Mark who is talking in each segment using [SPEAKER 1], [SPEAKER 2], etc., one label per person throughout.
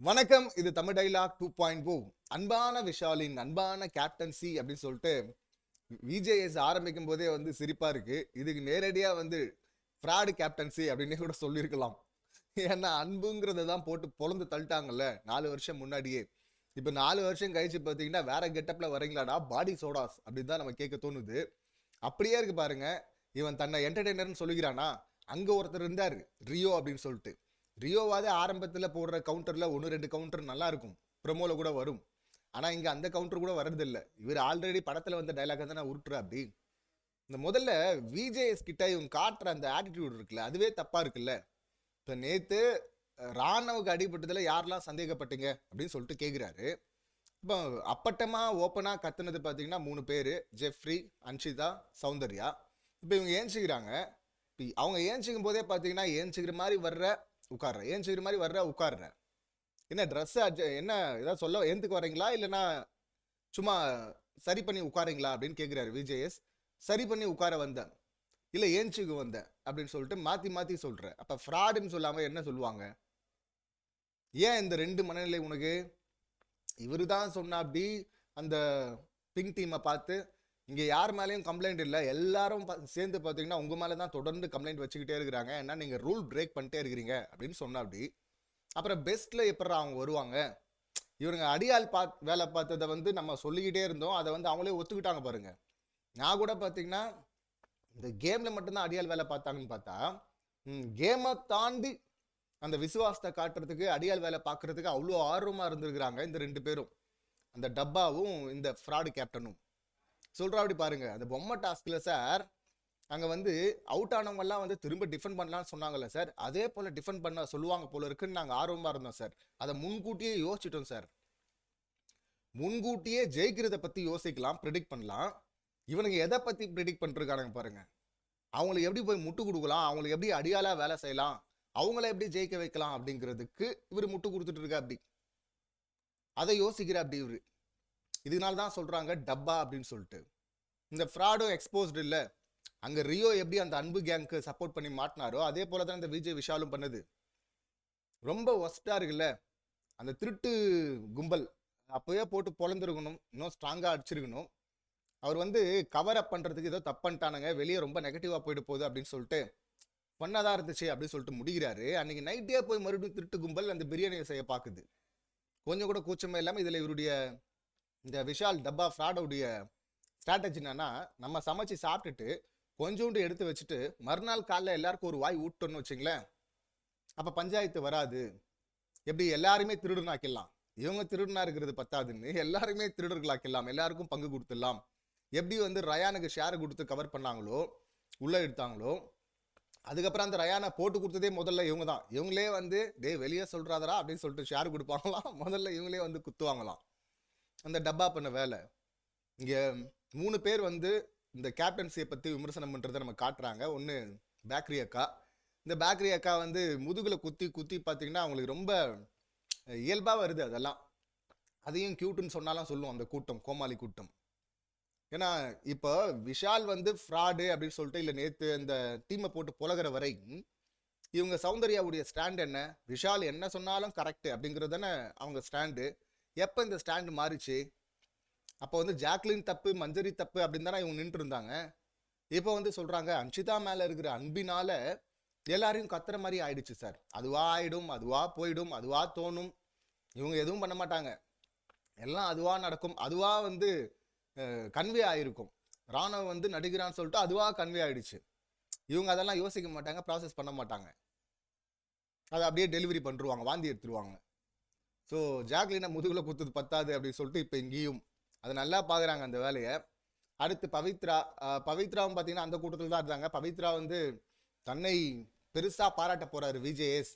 [SPEAKER 1] வணக்கம். இது தமிழ் டைலாக் 2.0. அன்பான விஷாலின் அன்பான கேப்டன்சி அப்படின்னு சொல்லிட்டு விஜேஎஸ் ஆரம்பிக்கும் போதே வந்து சிரிப்பா இருக்கு. இதுக்கு நேரடியா வந்து ஃப்ராடு கேப்டன்சி அப்படின்னு கூட சொல்லியிருக்கலாம். ஏன்னா அன்புங்கிறத தான் போட்டு பொழந்து தள்ளிட்டாங்கல்ல 4 வருஷம் முன்னாடியே. இப்போ 4 வருஷம் கழிச்சு பார்த்தீங்கன்னா வேற கெட்டப்ல வரீங்களாடா பாடி சோடாஸ் அப்படின்னு தான் நம்ம கேட்க தோணுது. அப்படியே இருக்கு பாருங்க. இவன் தன்னை என்டர்டெய்னர்னு சொல்லிக்கிறானா, அங்க ஒருத்தர் இருந்தாரு ரியோ அப்படின்னு சொல்லிட்டு. ரியோவாவது ஆரம்பத்தில் போடுற கவுண்டர்ல ஒன்று ரெண்டு கவுண்டர் நல்லா இருக்கும், ப்ரொமோல கூட வரும். ஆனா இங்க அந்த கவுண்டர் கூட வர்றதில்ல. இவர் ஆல்ரெடி படத்துல வந்த டைலாக தான் நான் உருட்டுறேன் அப்படி. இந்த முதல்ல விஜேஎஸ் கிட்ட இவங்க காட்டுற அந்த ஆட்டிடியூட் இருக்குல்ல, அதுவே தப்பா இருக்குல்ல. இப்ப நேத்து ராணுவுக்கு அடிபட்டதுல யாரெல்லாம் சந்தேகப்பட்டீங்க அப்படின்னு சொல்லிட்டு கேட்கிறாரு. இப்போ அப்பட்டமா ஓப்பனா கத்துனது பார்த்தீங்கன்னா 3 பேர்: ஜெஃப்ரி, அன்ஷிதா, சௌந்தர்யா. இப்போ இவங்க ஏஞ்சிக்கிறாங்க. அவங்க ஏஞ்சிக்கும் போதே பார்த்தீங்கன்னா ஏஞ்சிக்கிற மாதிரி வர்ற உட்கார்ற, ஏஞ்சிக்கிற மாதிரி வர்ற உட்கார்ற. என்ன ட்ரெஸ் என்ன ஏதாவது சொல்ல ஏந்துக்கு வரீங்களா இல்லைன்னா சும்மா சரி பண்ணி உட்காரீங்களா அப்படின்னு கேட்குறாரு விஜேஎஸ். சரி பண்ணி உட்கார வந்தேன், இல்லை ஏஞ்சிக்கு வந்தேன் அப்படின்னு சொல்லிட்டு மாற்றி மாற்றி சொல்கிறேன். அப்போ ஃப்ராடுன்னு சொல்லாமல் என்ன சொல்லுவாங்க? ஏன் இந்த ரெண்டு மனநிலை உனக்கு? இவரு தான் சொன்னா அப்படி அந்த பிங்க் டீமை பார்த்து, இங்கே யார் மேலேயும் கம்ப்ளைண்ட் இல்லை, எல்லாரும் சேர்ந்து பார்த்தீங்கன்னா உங்கள் மேலே தான் தொடர்ந்து கம்ப்ளைண்ட் வச்சுக்கிட்டே இருக்கிறாங்க, ஏன்னா நீங்கள் ரூல் பிரேக் பண்ணிட்டே இருக்கிறீங்க அப்படின்னு சொன்னா அப்படி. அப்புறம் பெஸ்ட்டில் எப்படி அவங்க வருவாங்க? இவருங்க அடியால் வேலை பார்த்ததை வந்து நம்ம சொல்லிக்கிட்டே இருந்தோம், அதை வந்து அவங்களே ஒத்துக்கிட்டாங்க பாருங்க. நான் கூட பார்த்தீங்கன்னா இந்த கேமில் மட்டும்தான் அடியால் வேலை பார்த்தாங்கன்னு பார்த்தா, கேமை தாண்டி அந்த விசுவாசத்தை காட்டுறதுக்கு அடியால் வேலை பார்க்கறதுக்கு அவ்வளோ ஆர்வமாக இருந்திருக்கிறாங்க இந்த 2 பேரும், அந்த டப்பாவும் இந்த ஃப்ராடு கேப்டனும். சொல்கிறா அப்படி பாருங்க. அந்த பொம்மை டாஸ்கில் சார் அங்கே வந்து அவுட் ஆனவங்கெல்லாம் வந்து திரும்ப டிஃபெண்ட் பண்ணலான்னு சொன்னாங்கல்ல சார், அதே போல் டிஃபெண்ட் பண்ண சொல்லுவாங்க போல இருக்குன்னு நாங்கள் ஆர்வமாக இருந்தோம் சார். அதை முன்கூட்டியே யோசிச்சிட்டோம் சார். முன்கூட்டியே ஜெயிக்கிறத பற்றி யோசிக்கலாம், ப்ரிடிக்ட் பண்ணலாம். இவனுங்க எதை பற்றி ப்ரிடிக்ட் பண்ணிருக்கானுங்க பாருங்க. அவங்களுக்கு எப்படி போய் முட்டு கொடுக்கலாம், அவங்களுக்கு எப்படி அடியாலா வேலை செய்யலாம், அவங்கள எப்படி ஜெயிக்க வைக்கலாம் அப்படிங்கிறதுக்கு இவர் முட்டு கொடுத்துட்டு இருக்கா அப்படி. அதை யோசிக்கிற அப்படி இவரு. இதனால தான் சொல்றாங்க டப்பா அப்படின்னு சொல்லிட்டு. இந்த ஃப்ராடும் எக்ஸ்போஸ்டு இல்லை. அங்க ரியோ எப்படி அந்த அன்பு கேங்க்கு சப்போர்ட் பண்ணி மாட்டினாரோ அதே போல தான் இந்த விஜய் விஷாலும் பண்ணது. ரொம்ப ஒஸ்டா இருக்குல்ல அந்த திருட்டு கும்பல். அப்பவே போட்டு பொழந்திருக்கணும், இன்னும் ஸ்ட்ராங்கா அடிச்சிருக்கணும். அவர் வந்து கவர் அப் பண்றதுக்கு ஏதோ தப்பு பண்ணிட்டானுங்க, வெளியே ரொம்ப நெகட்டிவா போயிட்டு போகுது அப்படின்னு சொல்லிட்டு பண்ணதான் இருந்துச்சு அப்படின்னு சொல்லிட்டு முடிகிறாரு. அன்னைக்கு நைட்டே போய் மறுபடியும் திருட்டு கும்பல் அந்த பிரியாணியை செய்ய பார்க்குது. கொஞ்சம் கூட கூச்சமே இல்லாமல். இதில் இவருடைய இந்த விஷால் டப்பா ஃப்ராடோடைய ஸ்ட்ராட்டஜி என்னன்னா, நம்ம சமைச்சு சாப்பிட்டுட்டு கொஞ்சோண்டு எடுத்து வச்சுட்டு மறுநாள் காலைல எல்லாருக்கும் ஒரு வாய் ஊட்டணும்னு வச்சுங்களேன், அப்போ பஞ்சாயத்து வராது. எப்படி எல்லாருமே திருடனாக்கிடலாம். இவங்க திருடனா இருக்கிறது பத்தாதுன்னு எல்லாருமே திருடர்களாக்கிடலாம், எல்லாருக்கும் பங்கு கொடுத்துடலாம். எப்படி வந்து ரயானுக்கு ஷேர் கொடுத்து கவர் பண்ணாங்களோ, உள்ள எடுத்தாங்களோ, அதுக்கப்புறம் அந்த ரயானை போட்டு கொடுத்ததே முதல்ல இவங்க தான். இவங்களே வந்து டே வெளியே சொல்றாதரா அப்படின்னு சொல்லிட்டு ஷேர் கொடுப்பாங்களாம். முதல்ல இவங்களே வந்து குத்துவாங்களாம். அந்த டப்பா பண்ண வேலை. இங்க 3 பேர் வந்து இந்த கேப்டன்சியை பத்தி விமர்சனம் பண்றதை நம்ம காட்டுறாங்க. ஒன்று பேக்கரி அக்கா. இந்த பேக்கரி அக்கா வந்து முதுகுல குத்தி குத்தி பார்த்தீங்கன்னா அவங்களுக்கு ரொம்ப இயல்பா வருது அதெல்லாம். அதையும் கியூட்டுன்னு சொன்னாலும் சொல்லுவோம் அந்த கூட்டம், கோமாளி கூட்டம். ஏன்னா இப்போ விஷால் வந்து ஃப்ராடு அப்படின்னு சொல்லிட்டு இல்லை நேற்று இந்த டீமை போட்டு புலகிற வரை இவங்க சௌந்தர்யாவுடைய ஸ்டாண்ட் என்ன? விஷால் என்ன சொன்னாலும் கரெக்ட் அப்படிங்கிறது தானே அவங்க ஸ்டாண்டு. எப்போ இந்த ஸ்டாண்டு மாறிச்சு? அப்போ வந்து ஜாக்லின் தப்பு, மஞ்சரி தப்பு அப்படின்னு தானே இவங்க நின்று இருந்தாங்க. இப்போ வந்து சொல்றாங்க அன்ஷிதா மேல இருக்கிற அன்பினால எல்லாரையும் கத்துற மாதிரி ஆயிடுச்சு சார். அதுவா ஆயிடும், அதுவா போயிடும், அதுவா தோணும். இவங்க எதுவும் பண்ண மாட்டாங்க, எல்லாம் அதுவா நடக்கும், அதுவா வந்து கன்வே ஆயிருக்கும். ராணுவ வந்து நடிக்கிறான்னு சொல்லிட்டு அதுவா கன்வே ஆயிடுச்சு. இவங்க அதெல்லாம் யோசிக்க மாட்டாங்க, ப்ராசஸ் பண்ண மாட்டாங்க, அதை அப்படியே டெலிவரி பண்ணிருவாங்க, வாந்தி எடுத்துருவாங்க. ஸோ ஜாக்லினை முதுகுல குத்துது பத்தாது அப்படின்னு சொல்லிட்டு இப்போ இங்கேயும் அதை நல்லா பார்க்குறாங்க அந்த வேலையை. அடுத்து பவித்ரா. பவித்ராவும் பார்த்தீங்கன்னா அந்த கூட்டத்தில் தான் இருந்தாங்க. பவித்ரா வந்து தன்னை பெருசாக பாராட்ட போறாரு விஜேஎஸ்.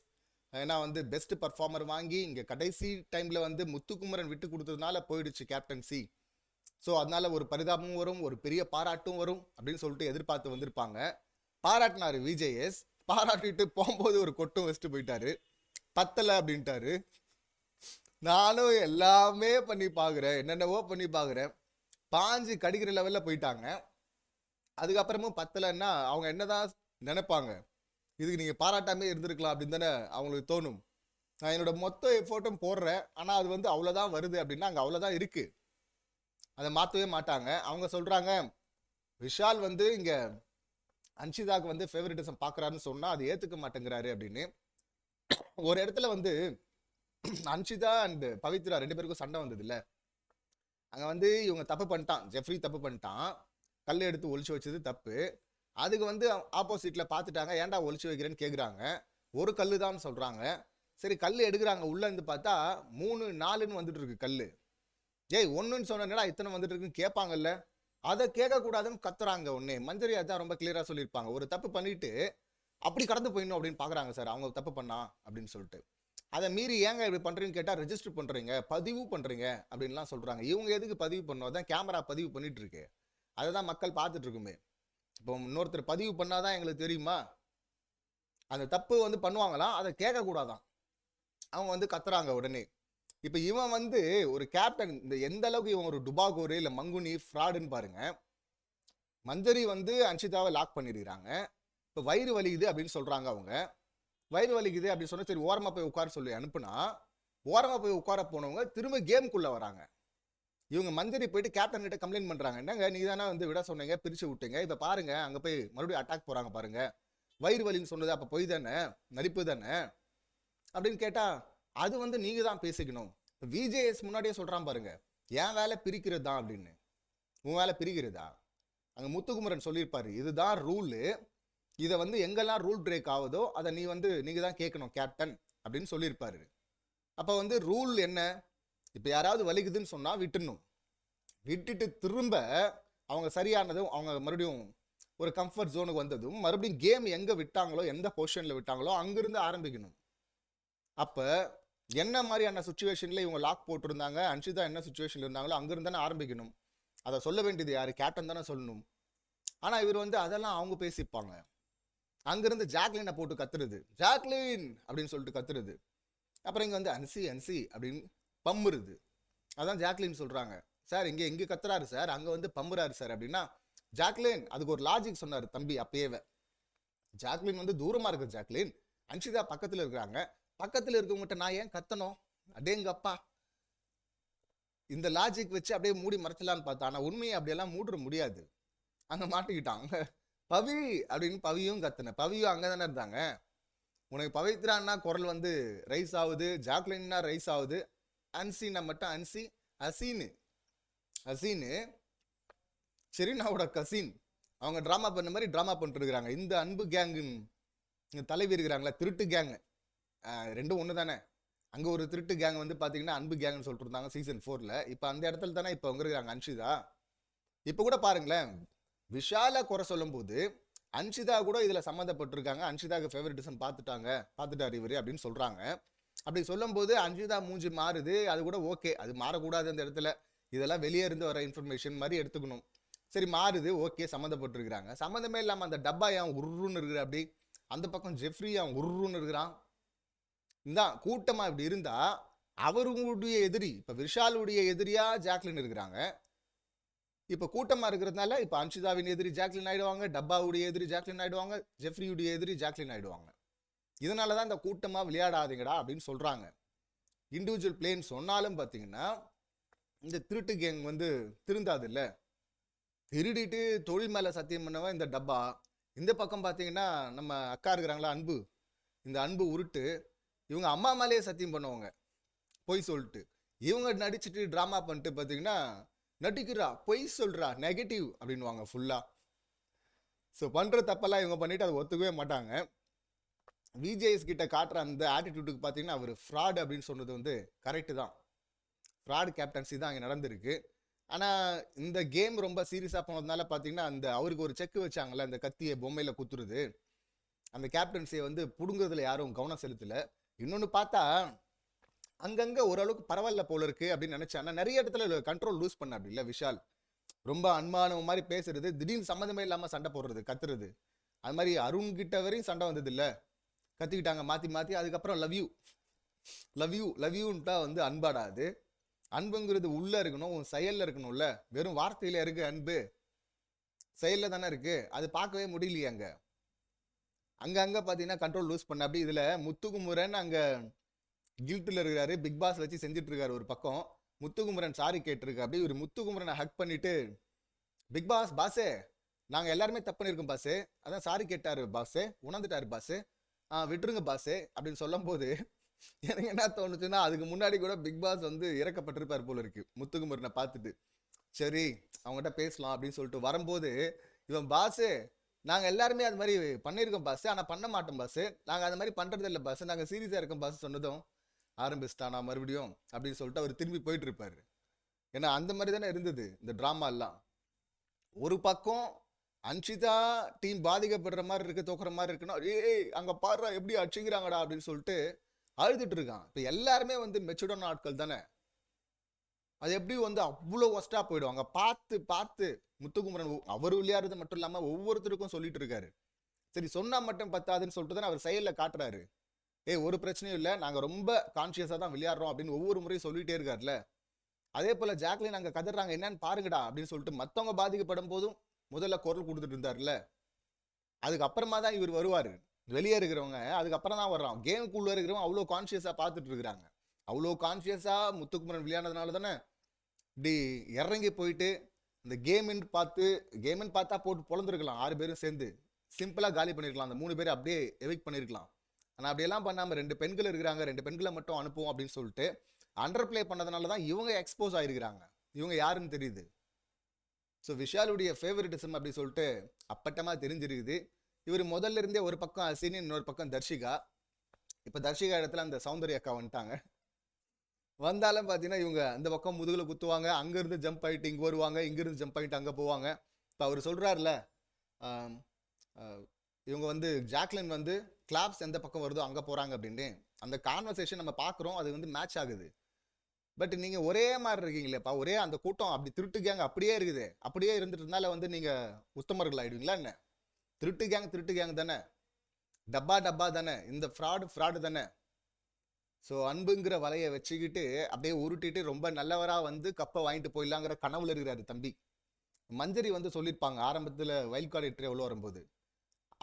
[SPEAKER 1] ஏன்னா வந்து பெஸ்ட் பர்ஃபார்மர் வாங்கி இங்கே கடைசி டைமில் வந்து முத்துக்குமரன் விட்டு கொடுத்ததுனால போயிடுச்சு கேப்டன்சி. ஸோ அதனால ஒரு பரிதாபமும் வரும், ஒரு பெரிய பாராட்டும் வரும் அப்படின்னு சொல்லிட்டு எதிர்பார்த்து வந்திருப்பாங்க. பாராட்டினாரு விஜேஎஸ். பாராட்டிட்டு போகும்போது ஒரு கொட்டும் வச்சுட்டு போயிட்டாரு. பத்தலை அப்படின்ட்டாரு. நானும் எல்லாமே பண்ணி பார்க்குறேன், என்னென்னவோ பண்ணி பார்க்குறேன், பாஞ்சு கடிக்கிற லெவலில் போயிட்டாங்க. அதுக்கப்புறமும் பத்தலைன்னா அவங்க என்னதான் நினைப்பாங்க? இதுக்கு நீங்கள் பாராட்டாமே இருந்திருக்கலாம் அப்படின்னு தானே அவங்களுக்கு தோணும். நான் என்னோட மொத்த எஃபோர்ட்டும் போடுறேன், ஆனா அது வந்து அவ்வளவுதான் வருது அப்படின்னா அங்க அவ்வளவுதான் இருக்கு. அதை மாத்தவே மாட்டாங்க. அவங்க சொல்றாங்க விஷால் வந்து இங்க அன்ஷிதாக்கு வந்து ஃபேவரட்டிசம் பாக்குறாருன்னு சொன்னா அது ஏத்துக்க மாட்டேங்கிறாரு அப்படின்னு. ஒரு இடத்துல வந்து அன்ஷிதா அண்ட் பவித்ரா 2 பேருக்கும் சண்டை வந்தது இல்ல. அங்க வந்து இவங்க தப்பு பண்ணிட்டான், ஜெஃப்ரி தப்பு பண்ணிட்டான், கல் எடுத்து ஒளிச்சு வச்சது தப்பு. அதுக்கு வந்து ஆப்போசிட்ல பாத்துட்டாங்க, ஏன்டா ஒளிச்சு வைக்கிறேன்னு கேக்குறாங்க. ஒரு கல்லு தான் சொல்றாங்க. சரி கல் எடுக்கிறாங்க, உள்ள இருந்து பார்த்தா 3 4ன்னு வந்துட்டு இருக்கு கல்லு. ஏய் 1ன்னு சொன்னா இத்தனை வந்துட்டு இருக்குன்னு கேட்பாங்கல்ல. அதை கேட்க கூடாதுன்னு கத்துறாங்க. ஒண்ணு மஞ்சரி அதான் ரொம்ப கிளியரா சொல்லியிருப்பாங்க, ஒரு தப்பு பண்ணிட்டு அப்படி கடந்து போயிடணும் அப்படின்னு பாக்குறாங்க சார் அவங்க தப்பு பண்ணா அப்படின்னு சொல்லிட்டு. அதை மீறி ஏங்க இப்படி பண்றீங்கன்னு கேட்டா ரெஜிஸ்டர் பண்றீங்க, பதிவு பண்றீங்க அப்படின்லாம் சொல்றாங்க. இவங்க எதுக்கு பதிவு பண்ணணும்? அதான் கேமரா பதிவு பண்ணிட்டு இருக்கு, அதை தான் மக்கள் பார்த்துட்டு இருக்குமே. இப்போ இன்னொருத்தர் பதிவு பண்ணாதான் எங்களுக்கு தெரியுமா? அந்த தப்பு வந்து பண்ணுவாங்களாம், அதை கேட்க கூடாதான். அவங்க வந்து கத்துறாங்க உடனே. இப்ப இவன் வந்து ஒரு கேப்டன், இந்த எந்த அளவுக்கு இவன் ஒரு டுபாகோரு இல்ல மங்குனி ஃப்ராடுன்னு பாருங்க. மஞ்சரி வந்து அன்ஷிதாவை லாக் பண்ணிருக்காங்க. இப்ப வயிறு வலிக்குது அப்படின்னு சொல்றாங்க அவங்க. வயிறு வலிக்குது அப்படின்னு சொன்னா சரி ஓரமா போய் உட்கார சொல்லி அனுப்புனா, ஓரமா போய் உட்கார போனவங்க திரும்ப கேமுக்குள்ள வராங்க. இவங்க மஞ்சரி போயிட்டு கேப்டன் கிட்ட கம்ப்ளைண்ட் பண்றாங்க, என்னங்க நீங்க தானே வந்து விட சொன்னீங்க, பிரிச்சு விட்டீங்க, இப்ப பாருங்க அங்க போய் மறுபடியும் அட்டாக் போறாங்க பாருங்க, வயிறு வலின்னு சொன்னது அப்ப பொய் தானே, நடிப்பு தானே அப்படின்னு கேட்டா, அது வந்து நீங்க தான் பேசிக்கணும். விஜேஎஸ் முன்னாடியே சொல்றான் பாருங்க, என் வேலை பிரிக்கிறது தான் அப்படின்னு. உன் வேலை பிரிக்கிறதா? அங்க முத்துக்குமரன் சொல்லியிருப்பாரு, இதுதான் ரூலு, இதை வந்து எங்கெல்லாம் ரூல் பிரேக் ஆகுதோ அதை நீ வந்து நீங்க தான் கேட்கணும் கேப்டன் அப்படின்னு சொல்லியிருப்பாரு. அப்ப வந்து ரூல் என்ன? இப்ப யாராவது வலிக்குதுன்னு சொன்னா விட்டுணும், விட்டுட்டு திரும்ப அவங்க சரியானதும் அவங்க மறுபடியும் ஒரு கம்ஃபர்ட் ஜோனுக்கு வந்ததும் மறுபடியும் கேம் எங்க விட்டாங்களோ, எந்த பொசிஷன்ல விட்டாங்களோ அங்கிருந்து ஆரம்பிக்கணும். அப்ப என்ன மாதிரியான சுச்சுவேஷன்ல இவங்க லாக் போட்டிருந்தாங்க, அன்ஷிதா என்ன சுச்சுவேஷன்ல இருந்தாங்களோ அங்கிருந்து தானே ஆரம்பிக்கணும். அதை சொல்ல வேண்டியது யாரு? கேப்டன் தானே சொல்லணும். ஆனா இவர் வந்து அதெல்லாம் அவங்க பேசிப்பாங்க. அங்கிருந்து ஜாக்லினை போட்டு கத்துறது, ஜாக்லின் அப்படின்னு சொல்லிட்டு கத்துறது. அப்புறம் இங்க வந்து அன்சி அன்சி அப்படின்னு பம்புறது. அதான் ஜாக்லின் சொல்றாங்க. சார் இங்க எங்க கத்துறாரு சார், அங்க வந்து பம்புறாரு சார் அப்படின்னா, ஜாக்லின் அதுக்கு ஒரு லாஜிக் சொன்னாரு தம்பி அப்பயே. ஜாக்லின் வந்து தூரமா இருக்கு ஜாக்லின், அன்ஷிதா பக்கத்துல இருக்கிறாங்க, பக்கத்துல இருக்கவங்ககிட்ட நான் ஏன் கத்தணும்? அடேங்கப்பா, இந்த லாஜிக் வச்சு அப்படியே மூடி மறைச்சலான்னு பார்த்தா, ஆனா உண்மையை அப்படியெல்லாம் மூட முடியாது. அங்க மாட்டிக்கிட்டாங்க. பவி அப்படின்னு பவியும் கத்துன, பவியும் அங்கதானே இருந்தாங்க. உனக்கு பவித்ரான்னா குரல் வந்து ரைஸ் ஆகுது, ஜாக்லின்னா ரைஸ் ஆகுது, அன்சின்னா மட்டும் அன்சி, அசீனு அசீனு ஷெரீனாவோட கசின். அவங்க டிராமா பண்ண மாதிரி டிராமா பண்ணிட்டு இருக்காங்க. இந்த அன்பு கேங்கு தலைவி இருக்கிறாங்களா, திருட்டு கேங், ரெண்டும் ஒன்று தானே. அங்கே ஒரு திருட்டு கேங் வந்து பார்த்தீங்கன்னா அன்பு கேங்னு சொல்லிட்டு இருந்தாங்க சீசன் 4ல். இப்போ அந்த இடத்துல தானே இப்போ அவங்க இருக்கிறாங்க அன்ஷிதா. இப்போ கூட பாருங்களேன், விஷாலை குறை சொல்லும் போது அன்ஷிதா கூட இதில் சம்மந்தப்பட்டிருக்காங்க. அன்ஷிதாவுக்கு ஃபேவரட்டிசம் பார்த்துட்டாரு இவரு அப்படின்னு சொல்கிறாங்க. அப்படி சொல்லும் போது அன்ஷிதா மூஞ்சி மாறுது, அது கூட ஓகே, அது மாறக்கூடாது அந்த இடத்துல. இதெல்லாம் வெளியே இருந்து வர இன்ஃபர்மேஷன் மாதிரி எடுத்துக்கணும். சரி மாறுது, ஓகே, சம்மந்தப்பட்டிருக்கிறாங்க. சம்மந்தமே இல்லாமல் அந்த டப்பா ஏன் உருன்னு இருக்கிற அப்படி, அந்த பக்கம் ஜெஃப்ரி அவன் உருன்னு இருக்கிறான். இந்த கூட்டமா இப்படி இருந்தா அவருடைய எதிரி, இப்ப விஷாலுடைய எதிரியா ஜாக்லின் இருக்கிறாங்க. இப்ப கூட்டமா இருக்கிறதுனால இப்ப அன்ஷிதாவின் எதிரி ஜாக்லின் ஆயிடுவாங்க, டப்பாவுடைய எதிரி ஜாக்லின் ஆயிடுவாங்க, ஜெஃப்ரியுடைய எதிரி ஜாக்லின் ஆயிடுவாங்க. இதனாலதான் இந்த கூட்டமா விளையாடாதீங்கடா அப்படின்னு சொல்றாங்க. இண்டிவிஜுவல் பிளேன்னு சொன்னாலும் பாத்தீங்கன்னா இந்த திருட்டு கேங் வந்து திருந்தாது இல்ல. திருடிட்டு தொழில் மேல சத்தியம் பண்ணவன் இந்த டப்பா. இந்த பக்கம் பாத்தீங்கன்னா நம்ம அக்கா இருக்கிறாங்களா அன்பு, இந்த அன்பு உருட்டு, இவங்க அம்மா மேலேயே சத்தியம் பண்ணுவாங்க பொய் சொல்லிட்டு. இவங்க நடிச்சுட்டு டிராமா பண்ணிட்டு பார்த்தீங்கன்னா நடிக்கிறா பொய் சொல்றா நெகட்டிவ் அப்படின்வாங்க ஃபுல்லா. ஸோ பண்ற தப்பெல்லாம் இவங்க பண்ணிட்டு அதை ஒத்துக்கவே மாட்டாங்க. விஜேஎஸ் கிட்ட காட்டுற அந்த ஆட்டிடியூடுக்கு பார்த்தீங்கன்னா அவர் ஃப்ராட் அப்படின்னு சொன்னது வந்து கரெக்டு தான். ஃப்ராட் கேப்டன்சி தான் அங்கே நடந்திருக்கு. ஆனால் இந்த கேம் ரொம்ப சீரியஸாக போனதுனால பார்த்தீங்கன்னா அந்த அவருக்கு ஒரு செக் வச்சாங்கல்ல, அந்த கத்தியை பொம்மையில் குத்துறது, அந்த கேப்டன்சியை வந்து புடுங்குறதுல யாரும் கவனம் செலுத்தல. இன்னொன்று பார்த்தா அங்கங்க ஓரளவுக்கு பரவாயில்ல போல இருக்கு அப்படின்னு நினைச்சேன். நிறைய இடத்துல கண்ட்ரோல் லூஸ் பண்ண அப்படி இல்லை விஷால். ரொம்ப அன்பான மாதிரி பேசுறது, திடீர்னு சம்மந்தமே இல்லாம சண்டை போடுறது, கத்துறது. அது மாதிரி அருண் கிட்ட வரையும் சண்டை வந்தது இல்ல, கத்திக்கிட்டாங்க மாத்தி மாத்தி. அதுக்கப்புறம் love you love you love யூன்ட்டா வந்து அன்பாடாது. அன்புங்கிறது உள்ள இருக்கணும், உன் செயல்ல இருக்கணும்ல. வெறும் வார்த்தையில இருக்கு அன்பு, செயல்ல தானே இருக்கு. அது பார்க்கவே முடியலையே அங்க. அங்க பாத்தீங்கன்னா கண்ட்ரோல் லூஸ் பண்ண அப்படி. இதுல முத்துக்குமுரன் அங்க கில்ட்டில் இருக்கிறாரு, பிக் பாஸ் வச்சு செஞ்சுட்டு இருக்காரு ஒரு பக்கம். முத்துக்குமரன் சாரி கேட்டிருக்காரு. அப்படியே ஒரு முத்துக்குமரனை ஹக் பண்ணிட்டு, பிக் பாஸ் பாஸே நாங்க எல்லாருமே தப்பு பண்ணியிருக்கோம் பாஸு, அதான் சாரி கேட்டாரு பாஸு, உணர்ந்துட்டாரு பாஸு, விட்டுருங்க பாஸு அப்படின்னு சொல்லும் போது எனக்கு என்ன தோணுச்சுன்னா, அதுக்கு முன்னாடி கூட பிக் பாஸ் வந்து இறக்கப்பட்டிருப்பார் போல இருக்கு முத்துக்குமரனை பார்த்துட்டு. சரி அவங்ககிட்ட பேசலாம் அப்படின்னு சொல்லிட்டு வரும்போது, இவன் பாஸு நாங்க எல்லாருமே அது மாதிரி பண்ணியிருக்கோம் பாஸு, ஆனா பண்ண மாட்டோம் பாஸு, நாங்க அது மாதிரி பண்றது இல்லை பாஸு, நாங்க சீரியஸா இருக்கோம் பாஸு சொன்னதும், ஆரம்பிச்சிட்டானா மறுபடியும் அப்படின்னு சொல்லிட்டு அவர் திரும்பி போயிட்டு இருப்பாரு. ஏன்னா அந்த மாதிரி தானே இருந்தது இந்த டிராமா எல்லாம். ஒரு பக்கம் அன்ஷிதா டீம் பாதிக்கப்படுற மாதிரி இருக்கு, தோக்குற மாதிரி இருக்குன்னா, ஏய் அங்க பாடுறா எப்படி அடிச்சுக்கிறாங்கடா அப்படின்னு சொல்லிட்டு அழுதுட்டு இருக்கான். இப்ப எல்லாருமே வந்து மெச்சூர்டான ஆட்கள் தானே, அது எப்படி வந்து அவ்வளோ ஒஸ்டா போயிடும். அங்க பார்த்து பார்த்து முத்துக்குமரன் அவர் விளையாடுறது மட்டும் இல்லாம ஒவ்வொருத்தருக்கும் சொல்லிட்டு இருக்காரு. சரி சொன்னா மட்டும் பத்தாதுன்னு சொல்லிட்டு தான் அவர் செயல்ல காட்டுறாரு. ஏய் ஒரு பிரச்சனையும் இல்லை, நாங்க ரொம்ப கான்சியஸா தான் விளையாடுறோம் அப்படின்னு ஒவ்வொரு முறையும் சொல்லிட்டே இருக்காருல்ல. அதே போல ஜாக்லின் அங்க கதறாங்க என்னன்னு பாருங்கடா அப்படின்னு சொல்லிட்டு மத்தவங்க பாதிக்கப்படும் போதும் முதல்ல குரல் கொடுத்துட்டு இருந்தாருல்ல. அதுக்கப்புறமா தான் இவர் வருவாரு. வெளியே இருக்கிறவங்க அதுக்கப்புறம் தான் வர்றான். கேமுக்குள்ள இருக்கிறவங்க அவ்வளோ கான்சியஸா பார்த்துட்டு இருக்கிறாங்க. அவ்வளோ கான்சியஸா முத்துக்குமரன் விளையாடுறதுனால தானே இப்படி இறங்கி போயிட்டு இந்த கேம்னு பார்த்தா போட்டு பொழந்துருக்கலாம் 6 பேரும் சேர்ந்து சிம்பிளா காலி பண்ணிருக்கலாம். அந்த 3 பேரை அப்படியே எவிக் பண்ணிருக்கலாம். ஆனா அப்படியெல்லாம் பண்ணாம 2 பெண்கள் இருக்கிறாங்க, 2 பெண்களை மட்டும் அனுப்புவோம் அப்படின்னு சொல்லிட்டு அண்டர் பிளே பண்ணதுனால தான் இவங்க எக்ஸ்போஸ் ஆயிருக்கிறாங்க. இவங்க யாருன்னு தெரியுது. ஸோ விஷாலுடைய ஃபேவரட்டிசம் அப்படி சொல்லிட்டு அப்பட்டமா தெரிஞ்சிருக்குது. இவர் முதல்ல இருந்தே ஒரு பக்கம் அசினி, இன்னொரு பக்கம் தர்ஷிகா. இப்போ தர்ஷிகா இடத்துல அந்த சௌந்தர்யா அக்கா வந்துட்டாங்க. வந்தாலும் பார்த்தீங்கன்னா இவங்க அந்த பக்கம் முதுகுல குத்துவாங்க, அங்கேருந்து ஜம்ப் ஆகிட்டு இங்கே வருவாங்க, இங்கேருந்து ஜம்ப் ஆகிட்டு அங்கே போவாங்க. இப்போ அவர் சொல்கிறாருல, இவங்க வந்து ஜாக்லின் வந்து கிளாப்ஸ் எந்த பக்கம் வருதோ அங்கே போகிறாங்க அப்படின்னு. அந்த கான்வர்சேஷன் நம்ம பார்க்குறோம், அது வந்து மேட்ச் ஆகுது. பட் நீங்கள் ஒரே மாதிரி இருக்கீங்களேப்பா, ஒரே அந்த கூட்டம் அப்படி திருட்டு கேங் அப்படியே இருக்குது. அப்படியே இருந்துட்டு இருந்தால வந்து நீங்கள் உத்தமர்கள் ஆயிடுவீங்களா என்ன? திருட்டு கேங் தானே, டப்பா டப்பா தானே, இந்த ஃப்ராடு தானே. ஸோ அன்புங்கிற வலையை வச்சுக்கிட்டு அப்படியே உருட்டிட்டு ரொம்ப நல்லவரா வந்து கப்பை வாங்கிட்டு போயிடலாங்கிற கனவுல இருக்கிறாரு தம்பி. மஞ்சரி வந்து சொல்லியிருப்பாங்க ஆரம்பத்தில் வைல்ட் கார்டு என்ட்ரி எவ்வளோ வரும்போது,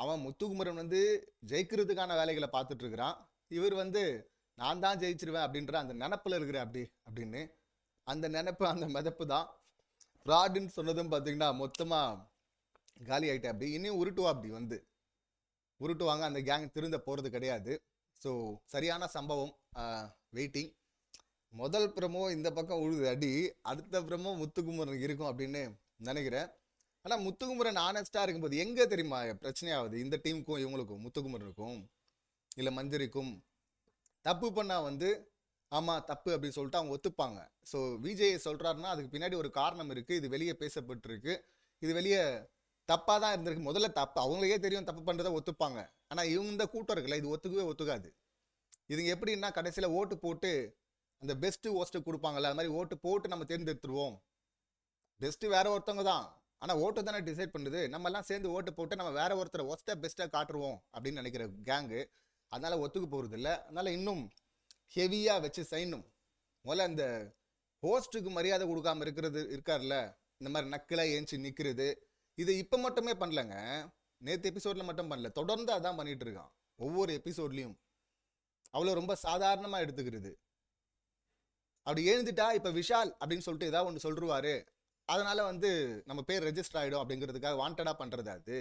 [SPEAKER 1] அவன் முத்துக்குமரன் வந்து ஜெயிக்கிறதுக்கான வேலைகளை பார்த்துட்டு இருக்கிறான், இவர் வந்து நான் தான் ஜெயிச்சிருவேன் அப்படின்ற அந்த நினப்புல இருக்கிற அப்படின்னு. அந்த நினப்பு அந்த மிதப்பு தான் ஃப்ராடுன்னு சொன்னதும் பார்த்தீங்கன்னா மொத்தமாக காலி ஆகிட்டேன். அப்படி இன்னும் அப்படி வந்து உருட்டுவாங்க. அந்த கேங் திருந்த போகிறது கிடையாது. ஸோ சரியான சம்பவம், வெயிட்டிங். முதல் ப்ரமோ இந்த பக்கம் உழுது அடி, அடுத்த ப்ரமோ முத்துக்குமரன் இருக்கும் அப்படின்னு நினைக்கிறேன். ஆனால் முத்துக்குமரன் ஆனஸ்டாக இருக்கும்போது எங்கே தெரியுமா பிரச்சனையாகுது இந்த டீமுக்கும் இவங்களுக்கும், முத்துக்குமரனுக்கும் இல்லை மஞ்சரிக்கும். தப்பு பண்ணால் வந்து ஆமாம் தப்பு அப்படின்னு சொல்லிட்டு அவங்க ஒத்துப்பாங்க. ஸோ விஜய் சொல்கிறாருன்னா அதுக்கு பின்னாடி ஒரு காரணம் இருக்குது, இது வெளியே பேசப்பட்டிருக்கு, இது வெளியே தப்பாக தான் இருந்திருக்கு. முதல்ல தப்பு அவங்களுக்கே தெரியும், தப்பு பண்ணுறதை ஒத்துப்பாங்க. ஆனால் இந்த கூட்டம் இருக்குல்ல, இது ஒத்துக்காது. இதுங்க எப்படின்னா கடைசியில் ஓட்டு போட்டு அந்த பெஸ்ட்டு ஓஸ்ட்டு கொடுப்பாங்கல்ல, அது மாதிரி ஓட்டு போட்டு நம்ம தேர்ந்தெடுத்துருவோம். பெஸ்ட்டு வேற ஒருத்தவங்க தான், ஆனால் ஓட்டு தானே டிசைட் பண்ணுது. நம்ம எல்லாம் சேர்ந்து ஓட்டு போட்டு நம்ம வேற ஒருத்தரை ஒஸ்ட்டை பெஸ்ட்டாக காட்டுருவோம் அப்படின்னு நினைக்கிற கேங்கு. அதனால ஒத்துக்கு போகிறது இல்லை. அதனால இன்னும் ஹெவியாக வச்சு செய்யணும். முதல்ல அந்த ஹோஸ்ட்டுக்கு மரியாதை கொடுக்காம இருக்கார்ல, இந்த மாதிரி நக்கலாக ஏஞ்சி நிற்கிறது, இது இப்போ மட்டுமே பண்ணலங்க, நேற்று எபிசோடில் மட்டும் பண்ணல, தொடர்ந்து அதான் பண்ணிட்டு இருக்கான். ஒவ்வொரு எபிசோட்லையும் அவ்வளோ ரொம்ப சாதாரணமாக எடுத்துக்கிறது. அப்படி எழுந்துட்டா இப்போ விஷால் அப்படின்னு சொல்லிட்டு ஏதாவது ஒன்று சொல்லிருவாரு, அதனால வந்து நம்ம பேர் ரெஜிஸ்டர் ஆகிடும் அப்படிங்கிறதுக்காக வாண்டடாக பண்ணுறது. அது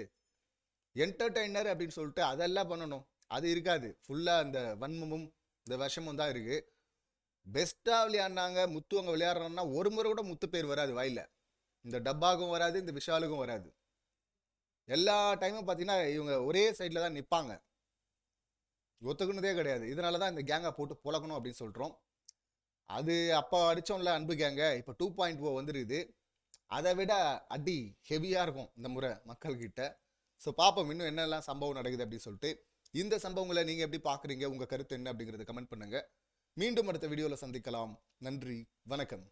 [SPEAKER 1] என்டர்டெய்னர் அப்படின்னு சொல்லிட்டு அதெல்லாம் பண்ணணும், அது இருக்காது. ஃபுல்லாக அந்த வன்மமும் இந்த விஷமும் தான் இருக்குது. பெஸ்ட்டாக விளையாடினாங்க முத்து அங்கே விளையாடுறோம்னா ஒரு முறை கூட முத்து பேர் வராது வாயில். இந்த டப்பாவுக்கும் வராது, இந்த விஷாலுக்கும் வராது. எல்லா டைமும் பார்த்தீங்கன்னா இவங்க ஒரே சைடில் தான் நிற்பாங்க, ஒத்துக்குனதே கிடையாது. இதனால தான் இந்த கேங்கை போட்டு புழக்கணும் அப்படின்னு சொல்கிறோம். அது அப்போ அடித்தோம்ல அன்பு கேங்க, இப்போ 2.0 வந்துருக்குது. அதை விட அடி ஹெவியாக இருக்கும் இந்த முறை மக்கள்கிட்ட. ஸோ பார்ப்போம் இன்னும் என்னெல்லாம் சம்பவம் நடக்குது அப்படின்னு சொல்லிட்டு. இந்த சம்பவங்களை நீங்கள் எப்படி பார்க்குறீங்க, உங்கள் கருத்து என்ன அப்படிங்கிறத கமெண்ட் பண்ணுங்கள். மீண்டும் அடுத்த வீடியோவில் சந்திக்கலாம். நன்றி, வணக்கம்.